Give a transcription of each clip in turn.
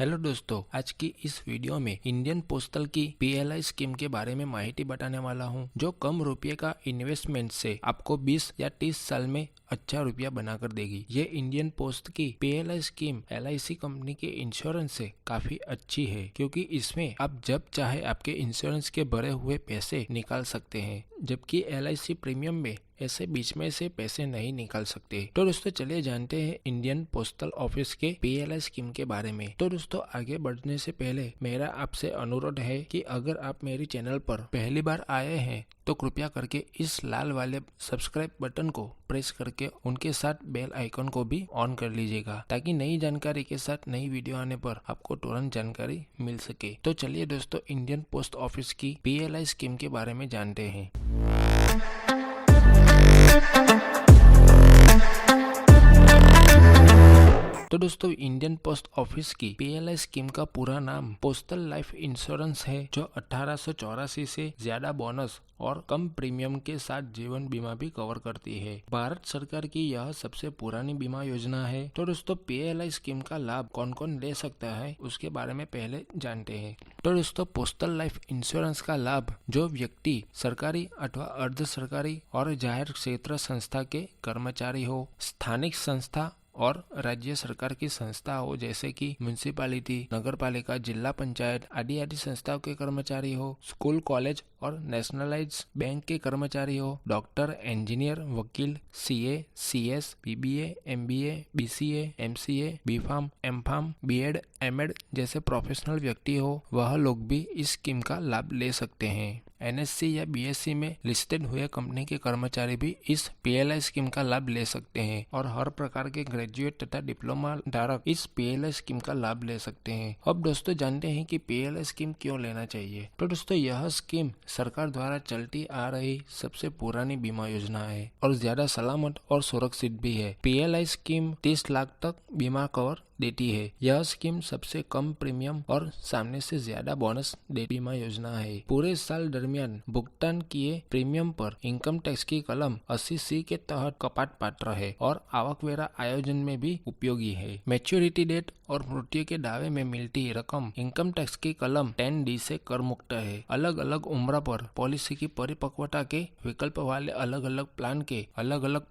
Hello दोस्तों, आज की इस वीडियो में इंडियन पोस्टल की पीएलआई स्कीम के बारे में माहिती बताने वाला हूं, जो कम रुपये का इन्वेस्टमेंट से आपको 20 या 30 साल में अच्छा रुपया बनाकर देगी। ये इंडियन पोस्ट की पीएलआई स्कीम एलआईसी कंपनी के इंश्योरेंस से काफी अच्छी है, क्योंकि इसमें आप जब चाहे आपके इंश्योरेंस के भरे हुए पैसे निकाल सकते हैं, जबकि एलआईसी प्रीमियम में ऐसे बीच में से पैसे नहीं निकाल सकते। तो दोस्तों चलिए जानते हैं इंडियन पोस्टल ऑफिस के पीएलआई स्कीम के बारे में। तो दोस्तों आगे बढ़ने से पहले मेरा आपसे अनुरोध है कि अगर आप मेरी चैनल पर पहली बार आए हैं तो कृपया करके इस लाल वाले सब्सक्राइब बटन को प्रेस करके उनके साथ बेल आइकन को भी ऑन कर लीजिएगा, ताकि नई जानकारी के साथ नई वीडियो आने पर आपको तुरंत जानकारी मिल सके। तो चलिए दोस्तों इंडियन पोस्ट ऑफिस की पीएलआई स्कीम के बारे में जानते हैं। तो दोस्तों इंडियन पोस्ट ऑफिस की पीएलआई स्कीम का पूरा नाम पोस्टल लाइफ इंश्योरेंस है, जो 1884 से ज्यादा बोनस और कम प्रीमियम के साथ जीवन बीमा भी कवर करती है। भारत सरकार की यह सबसे पुरानी बीमा योजना है। तो दोस्तों पीएलआई स्कीम का लाभ कौन कौन ले सकता है उसके बारे में पहले जानते हैं। तो दोस्तों पोस्टल लाइफ इंश्योरेंस का लाभ जो व्यक्ति सरकारी अथवा अर्ध सरकारी और जाहिर क्षेत्र संस्था के कर्मचारी हो, स्थानिक संस्था और राज्य सरकार की संस्था हो, जैसे कि म्यूनिसिपालिटी, नगर पालिका, जिला पंचायत आदि संस्थाओं के कर्मचारी हो, स्कूल, कॉलेज और नेशनलाइज्ड बैंक के कर्मचारी हो, डॉक्टर, इंजीनियर, वकील, CA, CS, BBA, MBA, BCA, MCA, BPharm, MPharm, BEd, MEd जैसे प्रोफेशनल व्यक्ति हो, वह लोग भी इस स्कीम का लाभ ले सकते हैं। एनएससी या बीएससी में लिस्टेड हुए कंपनी के कर्मचारी भी इस पीएलआई स्कीम का लाभ ले सकते हैं, और हर प्रकार के ग्रेजुएट तथा डिप्लोमा धारक इस पीएलआई स्कीम का लाभ ले सकते हैं। अब दोस्तों जानते हैं कि पीएलआई स्कीम क्यों लेना चाहिए। तो दोस्तों यह स्कीम सरकार द्वारा चलती आ रही सबसे पुरानी बीमा योजना है और ज्यादा सलामत और सुरक्षित भी है। पीएलआई स्कीम 30 लाख तक बीमा कवर देती है। यह स्कीम सबसे कम प्रीमियम और सामने से ज्यादा बोनस दे बीमा योजना है। पूरे साल दरमियान भुगतान किए प्रीमियम पर इनकम टैक्स की कलम 80C के तहत कपात पात्र है और आवकवेरा आयोजन में भी उपयोगी है। मैच्योरिटी डेट और मृत्यु के दावे में मिलती रकम इनकम टैक्स की कलम 10D से कर मुक्त है। अलग अलग उम्र पर पॉलिसी की परिपक्वता के विकल्प वाले अलग अलग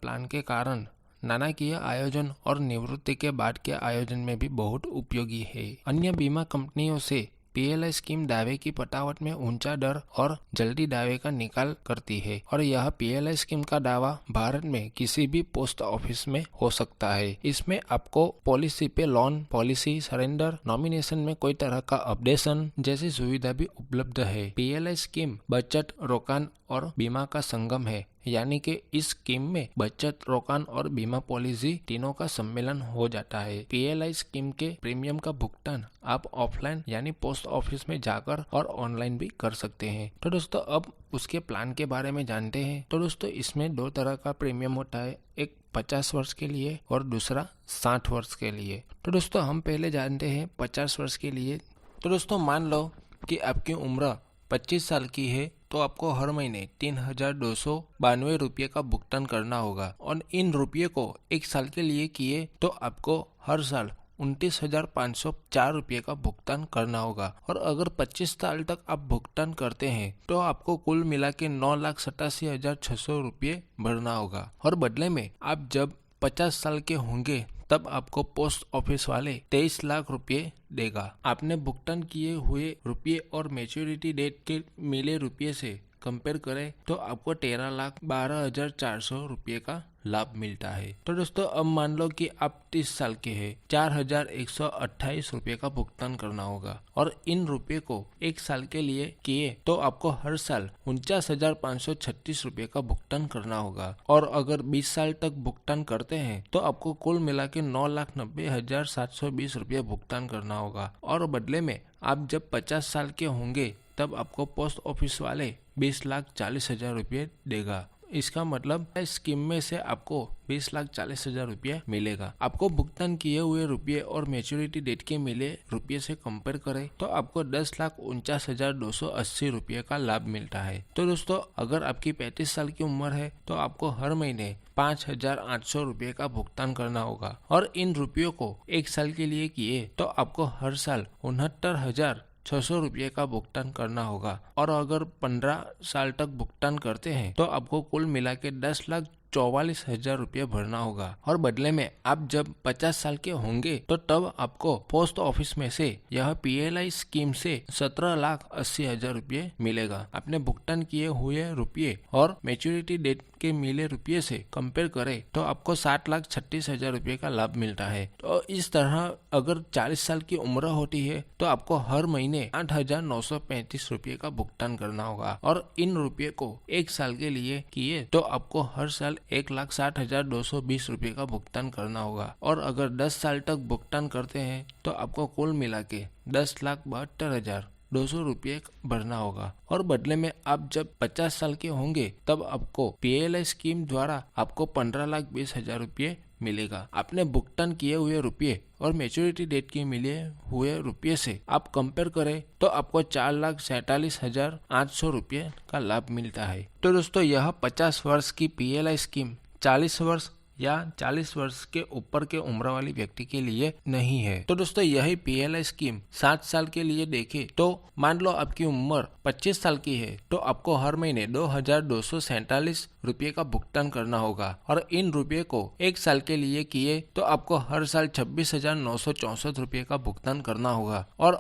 प्लान के कारण नाणाकीय आयोजन और निवृत्ति के बाद के आयोजन में भी बहुत उपयोगी है। अन्य बीमा कंपनियों से पीएलआई स्कीम दावे की पटावट में ऊंचा दर और जल्दी दावे का निकाल करती है, और यह पीएलआई स्कीम का दावा भारत में किसी भी पोस्ट ऑफिस में हो सकता है। इसमें आपको पॉलिसी पे लोन, पॉलिसी सरेंडर, नॉमिनेशन में कोई तरह का अपडेशन जैसी सुविधा भी उपलब्ध है। पीएलआई स्कीम बचत, रोकान और बीमा का संगम है, यानी कि इस स्कीम में बचत, रोकान और बीमा पॉलिसी तीनों का सम्मेलन हो जाता है। पीएलआई स्कीम के प्रीमियम का भुगतान आप ऑफलाइन यानी पोस्ट ऑफिस में जाकर और ऑनलाइन भी कर सकते हैं। तो दोस्तों अब उसके प्लान के बारे में जानते हैं। तो दोस्तों इसमें 2 तरह का प्रीमियम होता है, एक 50 वर्ष के लिए और दूसरा 60 वर्ष के लिए। तो दोस्तों हम पहले जानते हैं 50 वर्ष के लिए। तो दोस्तों मान लो कि आपकी उम्र 25 साल की है, तो आपको हर महीने 3292 रुपये का भुगतान करना होगा, और इन रुपये को 1 साल के लिए किए तो आपको हर साल 29,504 रुपये का भुगतान करना होगा। और अगर 25 साल तक आप भुगतान करते हैं तो आपको कुल मिला के 9,87,600 रुपये भरना होगा। और बदले में आप जब 50 साल के होंगे तब आपको पोस्ट ऑफिस वाले 23 लाख रुपये देगा। आपने भुगतान किए हुए रुपये और मैच्योरिटी डेट के मिले रुपये से कंपेयर करें तो आपको 13,12,400 रुपये का लाभ मिलता है। तो दोस्तों अब मान लो कि आप 30 साल के हैं, 4,128 रुपये का भुगतान करना होगा, और इन रुपये को 1 साल के लिए किए तो आपको हर साल 49,536 रुपये का भुगतान करना होगा। और अगर 20 साल तक भुगतान करते हैं तो आपको कुल मिला के 9,90,720 रुपये भुगतान करना होगा। और बदले में आप जब 50 साल के होंगे तब आपको पोस्ट ऑफिस वाले 20,40,000 रुपये देगा। इसका मतलब इस स्कीम में से आपको 20,40,000 रुपये मिलेगा। आपको भुगतान किए हुए रुपये और मैच्योरिटी डेट के मिले रुपये से कंपेयर करें तो आपको 10,49,280 रुपये का लाभ मिलता है। तो दोस्तों, अगर आपकी 35 साल की उम्र है तो आपको हर महीने 5,800 रुपये का भुगतान करना होगा और इन रुपयों को 1 साल के लिए किए तो आपको हर साल 69,600 रुपये का भुगतान करना होगा। और अगर 15 साल तक भुगतान करते हैं तो आपको कुल मिला के 10,44,000 रुपये भरना होगा। और बदले में आप जब 50 साल के होंगे तो तब आपको पोस्ट ऑफिस में से यह PLI स्कीम से 17,80,000 रुपये मिलेगा। आपने भुगतान किए हुए रुपये और मैच्योरिटी डेट के मिले रुपये से कंपेयर करें तो आपको 7,36,000 रुपये का लाभ मिलता है। तो इस तरह अगर 40 साल की उम्र होती है तो आपको हर महीने 8,935 रुपये का भुगतान करना होगा और इन रुपये को 1 साल के लिए किए तो आपको हर साल 1,60,220 रुपये का भुगतान करना होगा। और अगर 10 साल तक भुगतान करते हैं तो आपको कुल मिला के 10,72,200 रुपये भरना होगा। और बदले में आप जब 50 साल के होंगे तब आपको PLI स्कीम द्वारा आपको 15,20,000 रुपये मिलेगा। आपने भुगतान किए हुए रुपये और मैच्योरिटी डेट के मिले हुए रुपये से आप कंपेयर करें तो आपको 4,47,800 रुपये का लाभ मिलता है। तो दोस्तों, यह 50 वर्ष की PLI स्कीम 40 वर्ष या 40 वर्ष के ऊपर के उम्र वाली व्यक्ति के लिए नहीं है। तो दोस्तों, यही PLI स्कीम 7 साल के लिए देखे तो मान लो आपकी उम्र 25 साल की है तो आपको हर महीने 2,247 रुपये का भुगतान करना होगा और इन रुपये को 1 साल के लिए किए तो आपको हर साल 26,964 रुपये का भुगतान करना होगा। और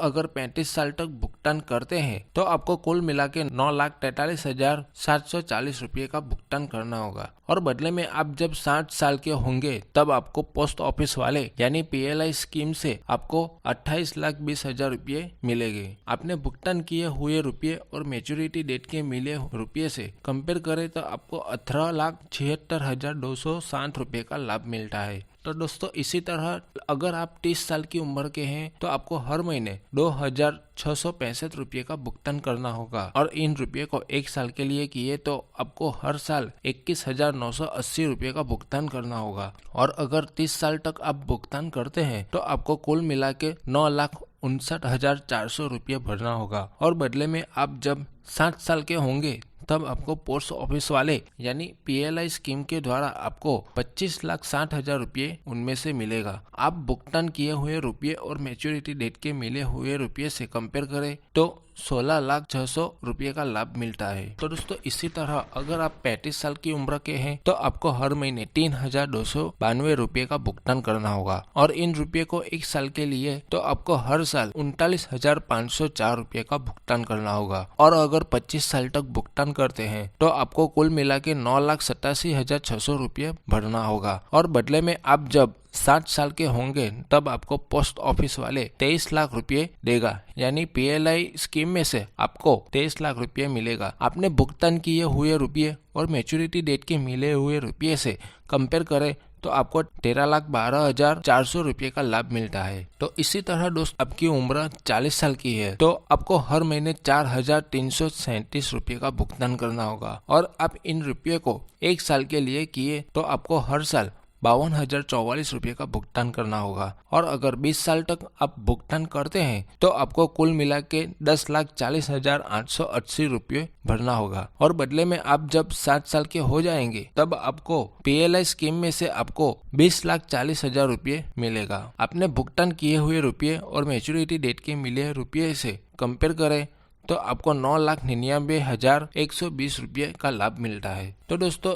अगर 35 साल तक भुगतान करते हैं तो आपको कुल मिला के 9,43,740 रुपये का भुगतान करना होगा। और बदले में आप जब 60 साल के होंगे तब आपको पोस्ट ऑफिस वाले यानी PLI स्कीम से आपको 28,20,000 रुपये मिलेंगे। आपने भुगतान किए हुए रुपये और मैच्योरिटी डेट के मिले रुपये से कंपेयर करें तो आपको 18,76,260 रुपये का लाभ मिलता है। तो दोस्तों, इसी तरह अगर आप 30 साल की उम्र के हैं तो आपको हर महीने 2,665 रुपये का भुगतान करना होगा और इन रुपये को 1 साल के लिए किए तो आपको हर साल 21,980 रुपये का भुगतान करना होगा। और अगर 30 साल तक आप भुगतान करते हैं तो आपको कुल मिला के 9,59,400 रुपये भरना होगा। और बदले में आप जब 60 साल के होंगे तब आपको पोस्ट ऑफिस वाले यानी PLI स्कीम के द्वारा आपको 25,60,000 रुपये उनमें से मिलेगा। आप भुगतान किए हुए रुपये और मैच्योरिटी डेट के मिले हुए रुपये से कंपेयर करें तो 16,06,000 रुपये का लाभ मिलता है। तो दोस्तों, इसी तरह अगर आप 35 साल की उम्र के हैं तो आपको हर महीने 3,292 रुपये का भुगतान करना होगा और इन रुपये को 1 साल के लिए तो आपको हर साल 39,504 रुपये का भुगतान करना होगा। और अगर 25 साल तक भुगतान करते हैं तो आपको कुल मिला के 9,87,600 रुपये भरना होगा। और बदले में आप जब 60 साल के होंगे तब आपको पोस्ट ऑफिस वाले 23 लाख रुपये देगा यानी PLI स्कीम में से आपको 23 लाख रुपये मिलेगा। आपने भुगतान किए हुए रुपये और मैच्योरिटी डेट के मिले हुए रुपये से कंपेयर करें तो आपको 13,12,400 रुपये का लाभ मिलता है। तो इसी तरह दोस्त, आपकी उम्र 40 साल की है तो आपको हर महीने 4,337 रुपये का भुगतान करना होगा और आप इन रुपये को 1 साल के लिए किए तो आपको हर साल 52,044 रुपये का भुगतान करना होगा। और अगर 20 साल तक आप भुगतान करते हैं तो आपको कुल मिला के 10,40,880 रुपये भरना होगा। और बदले में आप जब 60 साल के हो जाएंगे तब आपको PLI स्कीम में से आपको 20,40,000 रुपये मिलेगा। आपने भुगतान किए हुए रुपये और मैच्योरिटी डेट के मिले रुपये से कंपेयर करें तो आपको 9,99,120 रुपये का लाभ मिलता है। तो दोस्तों,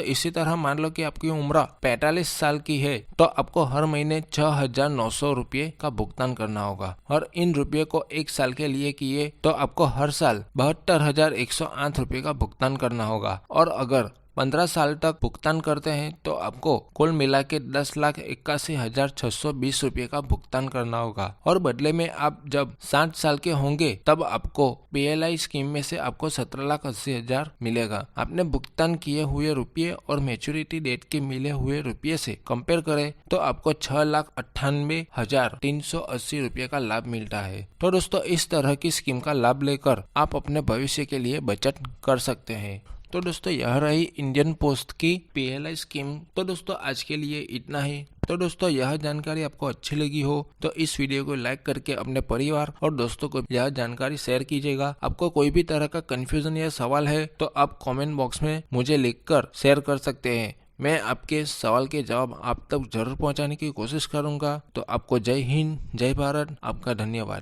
इसी तरह मान लो कि आपकी उम्र 45 साल की है तो आपको हर महीने 6,900 रुपये का भुगतान करना होगा और इन रुपये को 1 साल के लिए किए तो आपको हर साल 72,108 रुपये का भुगतान करना होगा। और अगर 15 साल तक भुगतान करते हैं तो आपको कुल मिला के 10,81,620 रुपये का भुगतान करना होगा और बदले में आप जब 60 साल के होंगे तब आपको PLI स्कीम में से आपको 17,80,000 मिलेगा। आपने भुगतान किए हुए रुपये और मैच्योरिटी डेट के मिले हुए रुपये से कंपेयर करें तो आपको 6,98,380 रुपये का लाभ मिलता है। तो दोस्तों इस तरह की स्कीम का लाभ लेकर आप अपने भविष्य के लिए बचत कर सकते हैं। तो दोस्तों यह रही इंडियन पोस्ट की PLI स्कीम। तो दोस्तों आज के लिए इतना ही। तो दोस्तों यह जानकारी आपको अच्छी लगी हो तो इस वीडियो को लाइक करके अपने परिवार और दोस्तों को यह जानकारी शेयर कीजिएगा। आपको कोई भी तरह का कंफ्यूजन या सवाल है तो आप कमेंट बॉक्स में मुझे लिखकर शेयर कर सकते हैं। मैं आपके सवाल के जवाब आप तक जरूर पहुंचाने की कोशिश करूंगा। तो आपको जय हिंद, जय भारत, आपका धन्यवाद।